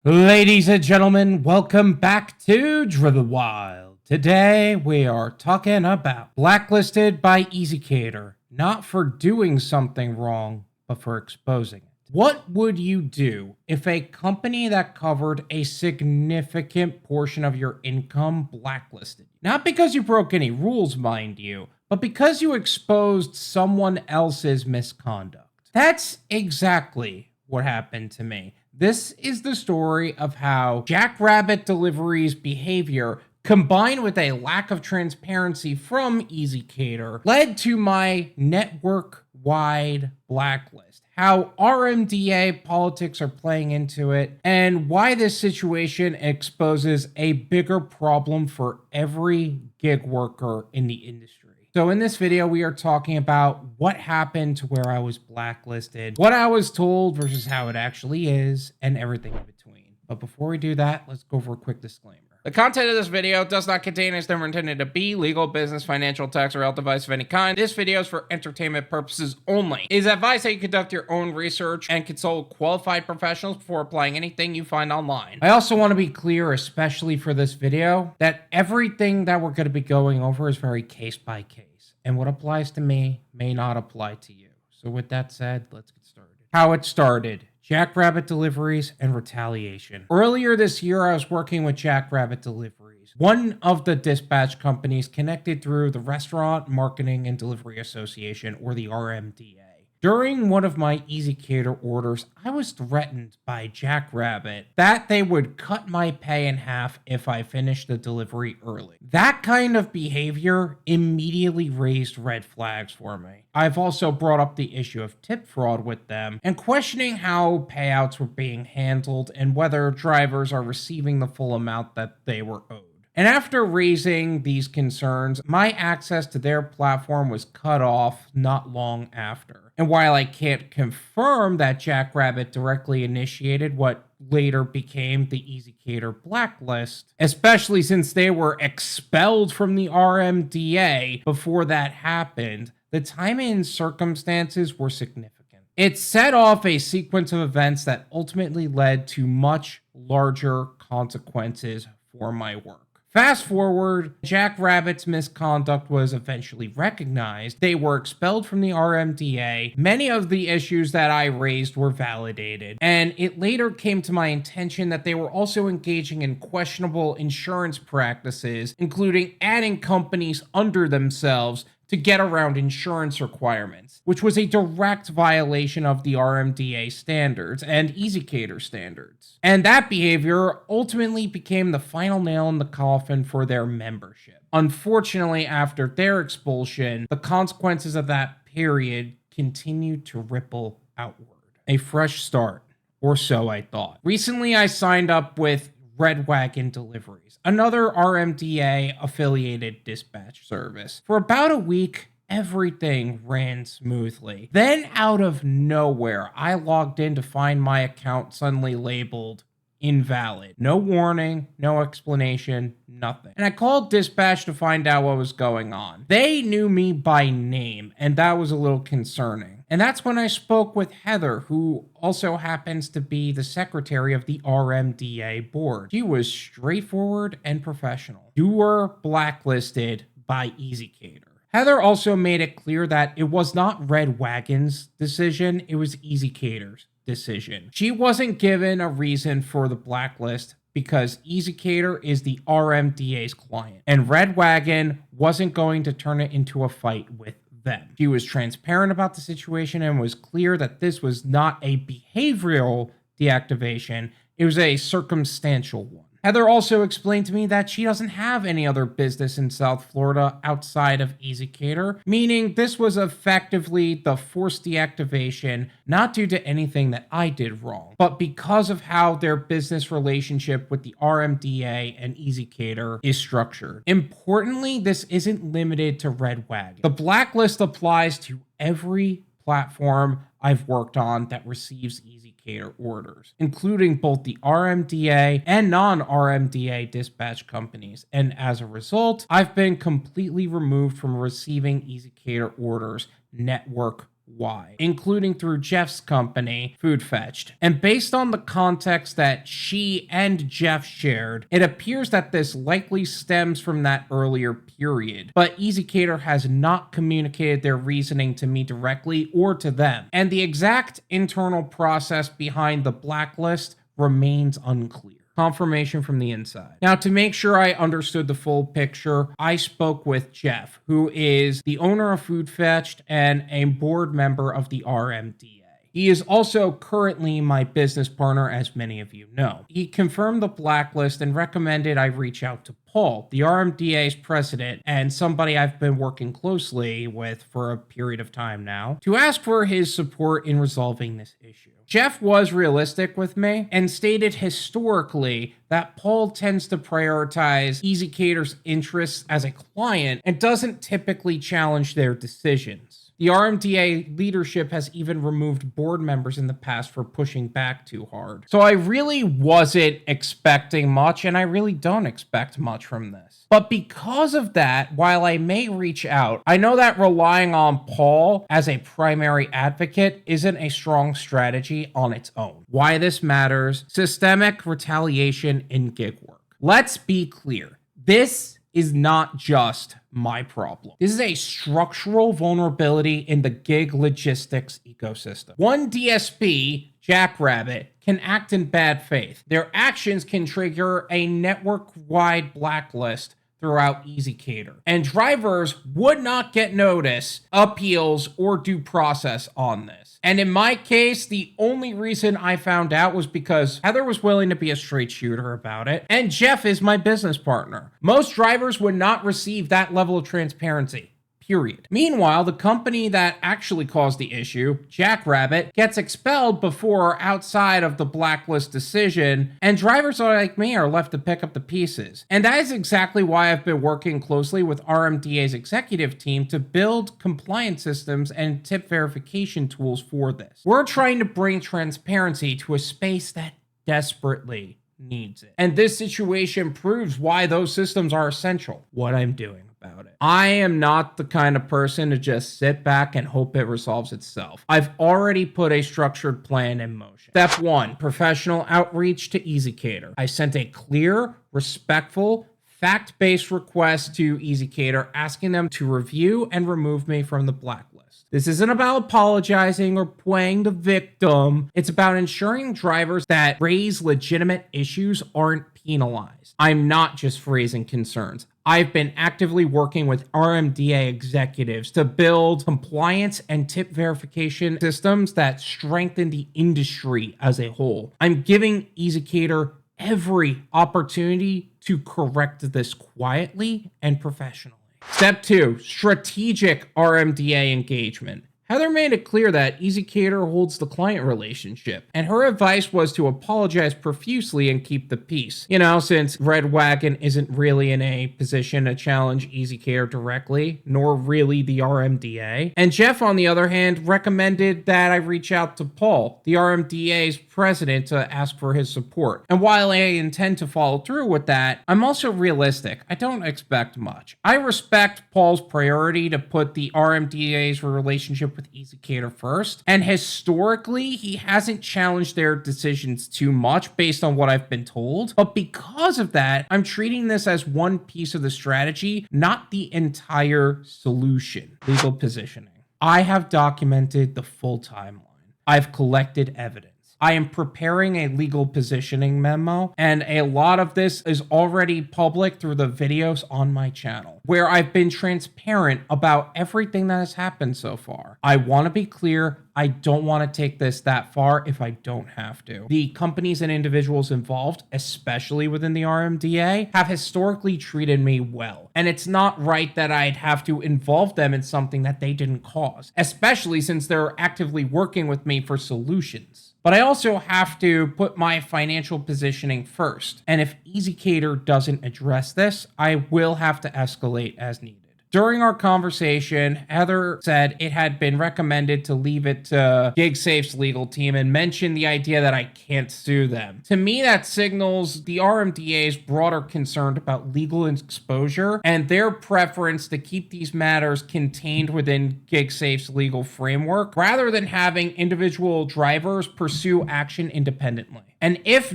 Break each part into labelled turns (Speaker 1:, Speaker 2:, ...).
Speaker 1: Ladies and gentlemen, welcome back to Driven Wild. Today we are talking about Blacklisted by ezCater, not for doing something wrong, but for exposing it. What would you do if a company that covered a significant portion of your income blacklisted you? Not because you broke any rules, mind you, but because you exposed someone else's misconduct. That's exactly what happened to me. This is the story of how JackRabbit Deliveries' behavior, combined with a lack of transparency from ezCater, led to my network-wide blacklist. How RMDA politics are playing into it, and why this situation exposes a bigger problem for every gig worker in the industry. So in this video, we are talking about what happened to where I was blacklisted, what I was told versus how it actually is, and everything in between. But before we do that, let's go over a quick disclaimer. The content of this video does not contain is never intended to be legal, business, financial, tax, or health advice of any kind. This video is for entertainment purposes only. It is advised that you conduct your own research and consult qualified professionals before applying anything you find online. I also want to be clear, especially for this video, that everything that we're going to be going over is very case by case, and what applies to me may not apply to you. So with that said, let's get started. How it started. JackRabbit Deliveries and retaliation. Earlier this year, I was working with JackRabbit Deliveries, one of the dispatch companies connected through the Restaurant Marketing and Delivery Association, or the RMDA. During one of my ezCater orders, I was threatened by JackRabbit that they would cut my pay in half if I finished the delivery early. That kind of behavior immediately raised red flags for me. I've also brought up the issue of tip fraud with them and questioning how payouts were being handled and whether drivers are receiving the full amount that they were owed. And after raising these concerns, my access to their platform was cut off not long after. And while I can't confirm that JackRabbit directly initiated what later became the ezCater blacklist, especially since they were expelled from the RMDA before that happened, the timing and circumstances were significant. It set off a sequence of events that ultimately led to much larger consequences for my work. Fast forward, JackRabbit's misconduct was eventually recognized. They were expelled from the RMDA. Many of the issues that I raised were validated. And it later came to my attention that they were also engaging in questionable insurance practices, including adding companies under themselves to get around insurance requirements, which was a direct violation of the RMDA standards and ezCater standards. And that behavior ultimately became the final nail in the coffin for their membership. Unfortunately, after their expulsion, the consequences of that period continued to ripple outward. A fresh start, or so I thought. Recently, I signed up with Red Wagon Deliveries, another RMDA affiliated dispatch service. For about a week, everything ran smoothly. Then out of nowhere, I logged in to find my account suddenly labeled invalid. No warning, no explanation, nothing. And I called dispatch to find out what was going on. They knew me by name, and that was a little concerning. And that's when I spoke with Heather, who also happens to be the secretary of the RMDA board. She was straightforward and professional. You were blacklisted by ezCater. Heather also made it clear that it was not Red Wagon's decision, it was ezCater's decision. She wasn't given a reason for the blacklist because ezCater is the RMDA's client, and Red Wagon wasn't going to turn it into a fight with them. She was transparent about the situation and was clear that this was not a behavioral deactivation, it was a circumstantial one. Heather also explained to me that she doesn't have any other business in South Florida outside of ezCater, meaning this was effectively the forced deactivation, not due to anything that I did wrong, but because of how their business relationship with the RMDA and ezCater is structured. Importantly, this isn't limited to Red Wagon. The blacklist applies to every platform I've worked on that receives ezCater orders, including both the RMDA and non-RMDA dispatch companies. And as a result, I've been completely removed from receiving ezCater orders network why, including through Jeff's company, Food Fetched. And based on the context that she and Jeff shared, it appears that this likely stems from that earlier period. But ezCater has not communicated their reasoning to me directly or to them. And the exact internal process behind the blacklist remains unclear. Confirmation from the inside. Now, to make sure I understood the full picture, I spoke with Jeff, who is the owner of Food Fetched and a board member of the RMDA. He is also currently my business partner, as many of you know. He confirmed the blacklist and recommended I reach out to Paul, the RMDA's president, and somebody I've been working closely with for a period of time now, to ask for his support in resolving this issue. Jeff was realistic with me and stated historically that Paul tends to prioritize ezCater's interests as a client and doesn't typically challenge their decisions. The RMDA leadership has even removed board members in the past for pushing back too hard. So I really wasn't expecting much, and I really don't expect much from this. But because of that, while I may reach out, I know that relying on Paul as a primary advocate isn't a strong strategy on its own. Why this matters: systemic retaliation in gig work. Let's be clear. This is not just my problem. This is a structural vulnerability in the gig logistics ecosystem. One DSP, JackRabbit, can act in bad faith. Their actions can trigger a network-wide blacklist throughout ezCater, and drivers would not get notice, appeals, or due process on this. And in my case, the only reason I found out was because Heather was willing to be a straight shooter about it, and Jeff is my business partner. Most drivers would not receive that level of transparency. Period. Meanwhile, the company that actually caused the issue, JackRabbit, gets expelled before or outside of the blacklist decision, and drivers like me are left to pick up the pieces. And that is exactly why I've been working closely with RMDA's executive team to build compliance systems and tip verification tools for this. We're trying to bring transparency to a space that desperately needs it. And this situation proves why those systems are essential. What I'm doing about it. I am not the kind of person to just sit back and hope it resolves itself. I've already put a structured plan in motion. Step 1, professional outreach to ezCater. I sent a clear, respectful, fact-based request to ezCater asking them to review and remove me from the blacklist. This isn't about apologizing or playing the victim. It's about ensuring drivers that raise legitimate issues aren't penalized. I'm not just phrasing concerns. I've been actively working with RMDA executives to build compliance and tip verification systems that strengthen the industry as a whole. I'm giving ezCater every opportunity to correct this quietly and professionally. Step 2, strategic RMDA engagement. Heather made it clear that ezCater holds the client relationship, and her advice was to apologize profusely and keep the peace. You know, since Red Wagon isn't really in a position to challenge ezCater directly, nor really the RMDA. And Jeff, on the other hand, recommended that I reach out to Paul, the RMDA's president, to ask for his support. And while I intend to follow through with that, I'm also realistic. I don't expect much. I respect Paul's priority to put the RMDA's relationship with ezCater first, and historically he hasn't challenged their decisions too much based on what I've been told, but because of that, I'm treating this as one piece of the strategy, not the entire solution. Legal positioning. I have documented the full timeline. I've collected evidence. I am preparing a legal positioning memo, and a lot of this is already public through the videos on my channel, where I've been transparent about everything that has happened so far. I want to be clear, I don't want to take this that far if I don't have to. The companies and individuals involved, especially within the RMDA, have historically treated me well, and it's not right that I'd have to involve them in something that they didn't cause, especially since they're actively working with me for solutions. But I also have to put my financial positioning first, and if ezCater doesn't address this, I will have to escalate as needed. During our conversation, Heather said it had been recommended to leave it to GigSafe's legal team and mentioned the idea that I can't sue them. To me, that signals the RMDA's broader concern about legal exposure and their preference to keep these matters contained within GigSafe's legal framework rather than having individual drivers pursue action independently. And if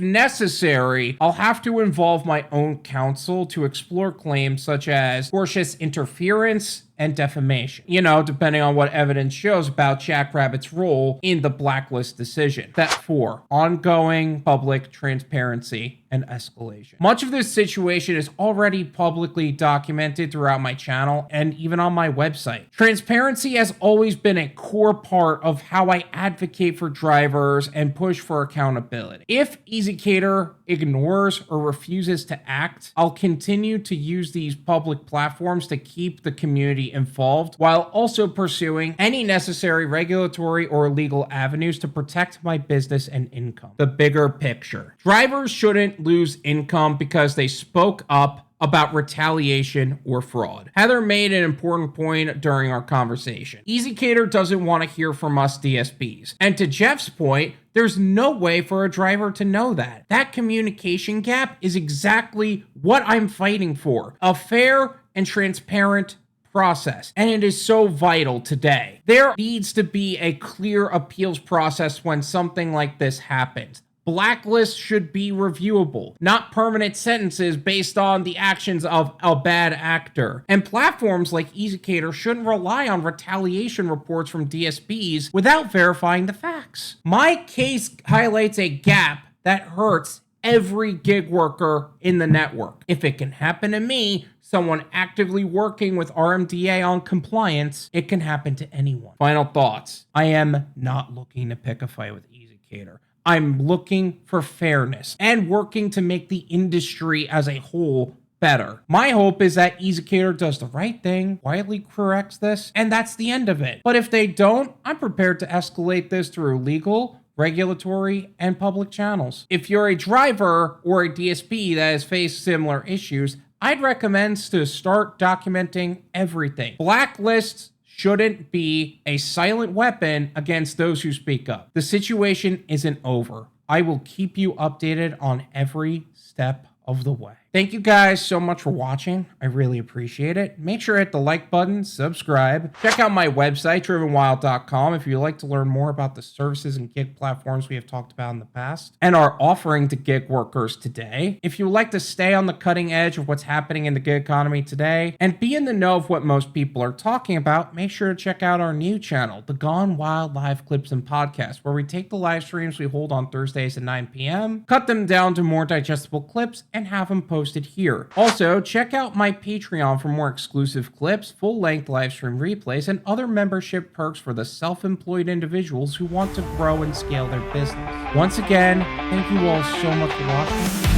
Speaker 1: necessary, I'll have to involve my own counsel to explore claims such as tortious interference and defamation, depending on what evidence shows about JackRabbit's role in the Blacklist decision. Step 4, ongoing public transparency and escalation. Much of this situation is already publicly documented throughout my channel and even on my website. Transparency has always been a core part of how I advocate for drivers and push for accountability. If ezCater ignores or refuses to act, I'll continue to use these public platforms to keep the community involved while also pursuing any necessary regulatory or legal avenues to protect my business and income. The bigger picture. Drivers shouldn't lose income because they spoke up about retaliation or fraud. Heather made an important point during our conversation. ezCater doesn't want to hear from us DSPs. And to Jeff's point, there's no way for a driver to know that. That communication gap is exactly what I'm fighting for. A fair and transparent process, and it is so vital today. There needs to be a clear appeals process when something like this happens. Blacklists should be reviewable, not permanent sentences based on the actions of a bad actor. And platforms like ezCater shouldn't rely on retaliation reports from DSPs without verifying the facts. My case highlights a gap that hurts every gig worker in the network. If it can happen to me, someone actively working with RMDA on compliance, it can happen to anyone. Final thoughts. I am not looking to pick a fight with ezCater. I'm looking for fairness and working to make the industry as a whole better. My hope is that ezCater does the right thing, quietly corrects this, and that's the end of it. But if they don't, I'm prepared to escalate this through legal, regulatory, and public channels. If you're a driver or a DSP that has faced similar issues, I'd recommend to start documenting everything. Blacklists shouldn't be a silent weapon against those who speak up. The situation isn't over. I will keep you updated on every step of the way. Thank you guys so much for watching. I really appreciate it. Make sure to hit the like button, subscribe. Check out my website, drivenwild.com, if you'd like to learn more about the services and gig platforms we have talked about in the past and are offering to gig workers today. If you would like to stay on the cutting edge of what's happening in the gig economy today and be in the know of what most people are talking about, make sure to check out our new channel, the Gone Wild Live Clips and Podcasts, where we take the live streams we hold on Thursdays at 9 p.m., cut them down to more digestible clips, and have them posted here. Also, check out my Patreon for more exclusive clips, full-length live stream replays, and other membership perks for the self-employed individuals who want to grow and scale their business. Once again, thank you all so much for watching.